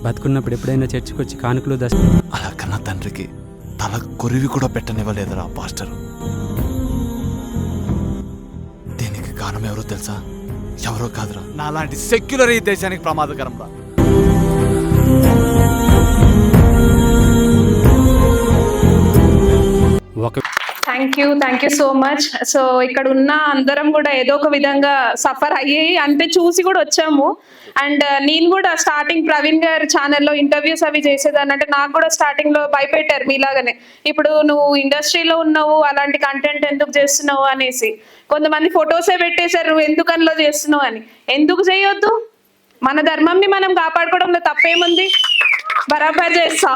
బతుకున్నప్పుడు ఎప్పుడైనా చర్చికి వచ్చి కానుకలు అలా కన్నా తండ్రికి తల కొరివి కూడా పెట్టనివ్వలేదురా పాస్టర్. దీనికి కారణం ఎవరో తెలుసా? ఎవరో కాదురా, నాలాంటి సెక్యులర్ ఈ దేశానికి ప్రమాదకరం రా. Thank you so much. So ఇక్కడ ఉన్న అందరం కూడా ఏదో ఒక విధంగా సఫర్ అయ్యి అంటే చూసి కూడా వచ్చాము. అండ్ నేను కూడా స్టార్టింగ్ ప్రవీణ్ గారి ఛానల్లో ఇంటర్వ్యూస్ అవి చేసేదాన్ని. అంటే నాకు కూడా స్టార్టింగ్ లో భయపెట్టారు మీలాగానే, ఇప్పుడు నువ్వు ఇండస్ట్రీలో ఉన్నావు అలాంటి కంటెంట్ ఎందుకు చేస్తున్నావు అనేసి. కొంతమంది ఫొటోసే పెట్టేశారు నువ్వు ఎందుకు అందులో చేస్తున్నావు అని. ఎందుకు చేయొద్దు? మన ధర్మంని మనం కాపాడుకోవడంలో తప్పేముంది? బరాబర్ చేస్తా.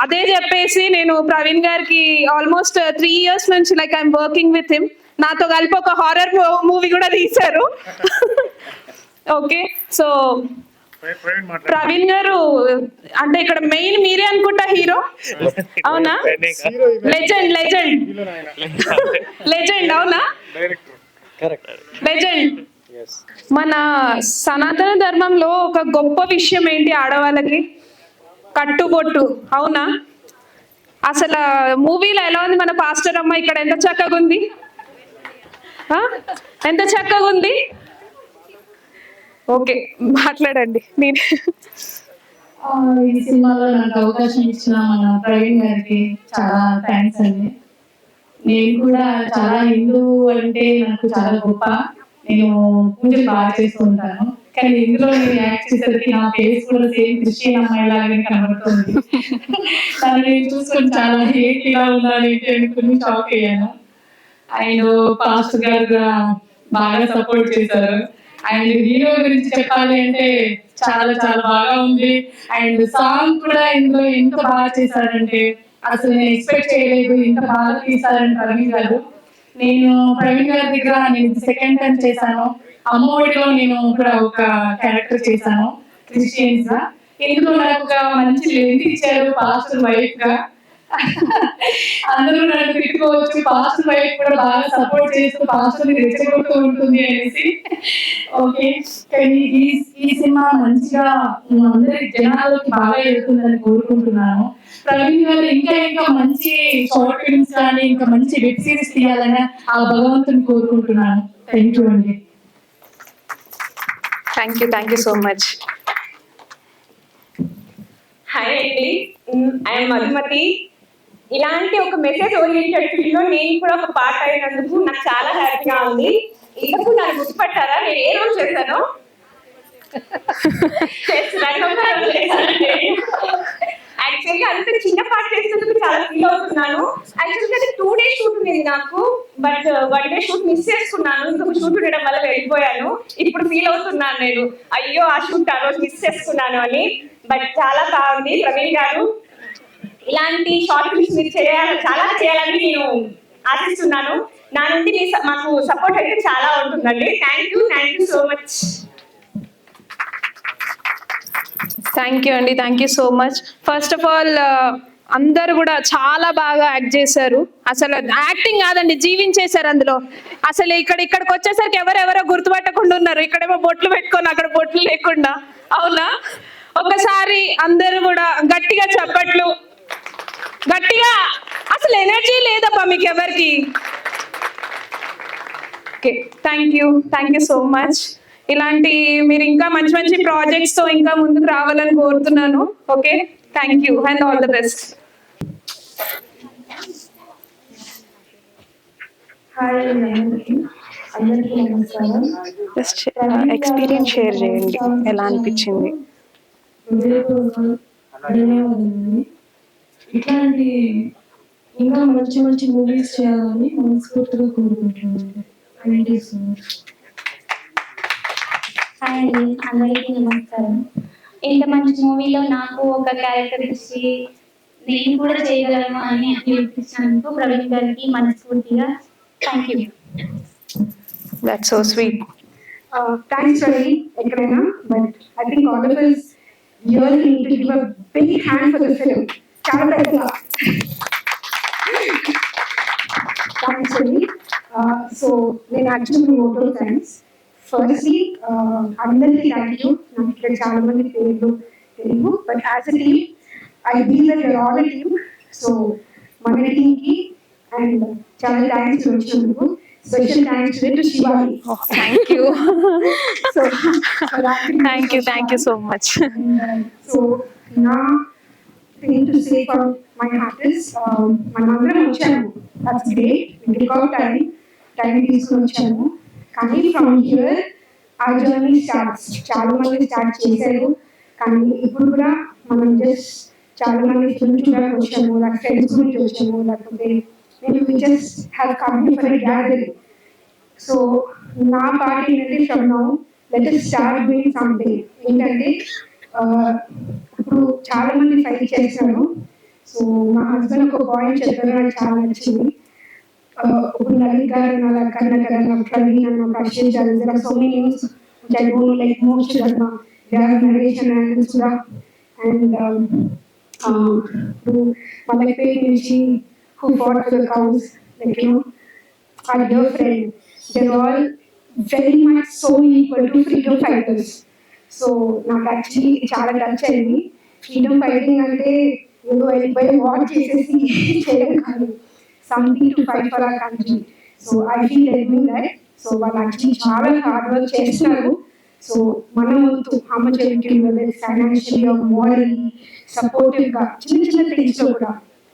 అదే చెప్పేసి నేను ప్రవీణ్ గారికి ఆల్మోస్ట్ 3 years నుంచి like I'm working with him. నాతో కలిపి ఒక హారర్ మూవీ కూడా తీశారు. ఓకే, సో ప్రవీణ్ గారు అంటే ఇక్కడ మెయిన్ మీరే అనుకుంటా హీరో, అవునా? లెజెండ్ అవునా? లెజెండ్. మన సనాతన ధర్మంలో ఒక గొప్ప విషయం ఏంటి ఆడవాళ్ళకి? కట్టుబొట్టు, అవునా? అసలు మూవీలో ఎలా ఉంది మన పాస్టర్ అమ్మ? ఇక్కడ ఎంత చక్కగా ఉంది, ఎంత చక్కగా ఉంది. ఓకే, మాట్లాడండి. నేను ఈ సినిమాలో నాకు అవకాశం ఇచ్చిన మన ప్రవీణ్ గారికి చాలా థ్యాంక్స్ అండి. నేను కూడా చాలా హిందూ అంటే నాకు చాలా గొప్ప. నేను పూజలు బాగా చేస్తూ ఉంటాను, కానీ ఇందులో నేను యాక్ట్ చేసేసరికి నా ఫేస్ కూడా సేమ్ క్రిస్టియన్ అమ్మాయి లాగానే కనబడుతుంది. దాన్ని నేను చూసుకొని చాలా హేట్ ఇలా ఉండాలి అనుకుని షాక్ అయ్యాను. అండ్ పాస్టర్ గారు బాగా సపోర్ట్ చేశారు. అండ్ హీరో గురించి చెప్పాలి అంటే చాలా చాలా బాగా ఉంది. అండ్ సాంగ్ కూడా ఇందులో ఎంత బాగా చేశారంటే అసలు నేను ఎక్స్పెక్ట్ చేయలేదు, ఇంత బాగా తీశారని ప్రవీణ్ గారు. నేను ప్రవీణ్ గారి దగ్గర నేను సెకండ్ టైం చేశాను. అమ్మఒడిలో నేను కూడా ఒక క్యారెక్టర్ చేశాను క్రిస్టియన్స్ గా. ఇందులో నాకు ఒక మంచి లెంత్ ఇచ్చారు పాస్టర్ వైఫ్ గా. అందరూ నన్ను తిట్టుకోవచ్చు, పాస్టర్ వైఫ్ కూడా బాగా సపోర్ట్ చేస్తూ పాస్టర్ రెచ్చగొడుతూ ఉంటుంది అనేసి. ఓకే, కానీ ఈ సినిమా మంచిగా అందరి జనాలకి బాగా వెళ్తుందని కోరుకుంటున్నాను. ప్రవీణ్ గారు ఇంకా ఇంకా మంచి షార్ట్ ఫిల్మ్స్ కానీ ఇంకా మంచి వెబ్ సిరీస్ తీయాలని ఆ భగవంతుని కోరుకుంటున్నాను. థ్యాంక్ యూ అండి. Thank you so much. Hi అండి, ఐఎమ్ మధుమతి. ఇలాంటి ఒక మెసేజ్ ఓరియంటెడ్ ఫిల్మ్ లో నేను కూడా ఒక పార్ట్ అయినందుకు నాకు చాలా హ్యాపీగా ఉంది. ఇంతకు నాకు గుర్తుపట్టారా నేను ఏ రోజు చేశాను? యాక్చువల్గా అంత చిన్న పార్ట్ చేసినందుకు చాలా ఫీల్ అవుతున్నాను. యాక్చువల్గా 2 days షూట్ ఉంది నాకు, బట్ 1 day షూట్ మిస్ చేసుకున్నాను. ఇంకొక షూట్ ఉండడం వల్ల వెళ్ళిపోయాను. ఇప్పుడు ఫీల్ అవుతున్నాను నేను, అయ్యో ఆ షూట్ ఆ రోజు మిస్ చేసుకున్నాను అని. బట్ చాలా బాగుంది. ప్రవీణ్ గారు ఇలాంటి షార్ట్ ఫిల్మ్స్ మీరు చాలా చేయాలని నేను ఆశిస్తున్నాను. నా నుండి మాకు సపోర్ట్ అయితే చాలా ఉంటుందండి. Thank you so much. Thank you so much. First of all అందరు కూడా చాలా బాగా యాక్ట్ చేశారు. అసలు యాక్టింగ్ కాదండి, జీవించేశారు అందులో. అసలు ఇక్కడికి వచ్చేసరికి ఎవరెవరో గుర్తుపట్టకుండా ఉన్నారు. ఇక్కడేమో బొట్లు పెట్టుకొని అక్కడ బొట్లు లేకుండా, అవునా? ఒకసారి అందరూ కూడా గట్టిగా చప్పట్లు, గట్టిగా. అసలు ఎనర్జీ లేదబ్బా మీకు ఎవరికి. Okay, thank you so much. ఇలాంటి మీరు ఇంకా మంచి మంచి ప్రాజెక్ట్స్ తో ఇంకా ముందుకు రావాలని కోరుతున్నాను. Okay, thank you and all the best. అందరికీ నమస్కారం. జస్ట్ ఎక్స్పీరియన్స్ షేర్ చేయండి, ఎలా అనిపించింది? ధన్యవాదాలు. ఇట్లాంటి ఇంకా మంచి మంచి మూవీస్ చేయాలని మనస్ఫూర్తిగా కోరుకుంటున్నాను. Thank you so much. Hi అండి, అందరికీ నమస్కారం. ఇంత మంచి మూవీలో నాకు ఒక క్యారెక్టర్ ఇచ్చి నేను కూడా చేయగలను అని అనిపించినందుకు ప్రవీణ్ గారికి మనస్ఫూర్తిగా thank you. That's so sweet. Thanks Praveen. ఎక్కడైనా but I think all of us really need to give a big hand for the film. చాలా పెద్ద థ్యాంక్స్ ప్రవీణ్. సో నేను యాక్చువల్లీ మోటో థ్యాంక్స్. ఫస్ట్లీ అందరికీ థ్యాంక్ యూ. నాకు ఇక్కడ చాలా మంది పేర్లు Telugu, but as a team, I believe that we are all a team. So, మన టీంకి అండ్ చాలా థ్యాంక్స్ వచ్చినందుకు. Special thanks to Shivani. Thank you so thank you so much. So నా thing to say for my heart is మనమందరం వచ్చాము, that's great, record time తీసుకుని వచ్చాము. కానీ ఫ్రమ్ హియర్ ఆ జర్నీ స్టార్ట్స్. చాలా మంది స్టార్ట్ చేశారు, కానీ ఇప్పుడు కూడా మనం జస్ట్ చాలా మంది ఫిల్మ్ చూడడానికి వచ్చాము, లేకపోతే ఫ్రెండ్స్ గురించి వచ్చాము, లేకపోతే మేము just have come for a gathering. So నా పార్ట్ ఏంటంటే from now let us start doing something. ఏంటంటే ఇప్పుడు చాలా మంది ఫైట్ చేశారు. సో మా హస్బెండ్ ఒక పాయింట్ చెప్పారు, నాకు చాలా నచ్చింది. ఇప్పుడు లలిత్ గారు అలా కర్ణాకర్ అన్న ప్రవీణ్ అన్న ప్రశేష్ గారు, there are so many names which I don't know, like most Dharma, there are narration and Sudha and Malakpe Nishi who fought for the cows, like you know, our dear friend, they're all very much so equal to freedom fighters. So నాకు actually చాలా touch అయింది. Freedom fighting అంటే ఏదో వెళ్ళిపోయి war చేసేసి చేయడం కాదు, something to fight for our country. So I feel like doing that. So వాళ్ళు యాక్చువల్లీ చాలా హార్డ్ వర్క్ చేస్తున్నారు. సో మన వంతు ఫైనాన్షియల్లీ మోరల్లీ సపోర్టివ్గా చిన్న చిన్న థింగ్స్లో కూడా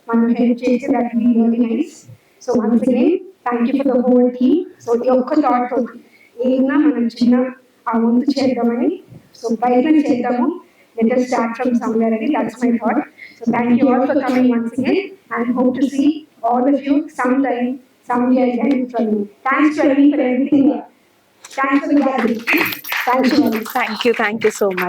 మనం హెల్ప్ చేసి that be really nice. So once again thank you for the whole team. So ఈ ఒక్క థాట్ ఏదైనా మనం చిన్న ఆ వంతు చేద్దామని, సో ప్రయత్నం చేద్దాము. Let us start from somewhere. That's my thought. So thank you all for coming once again, and hope to see all of you sometime, somewhere again from you. Thanks to everyone for everything. Thanks for the gathering. Thank you. Thank you so much.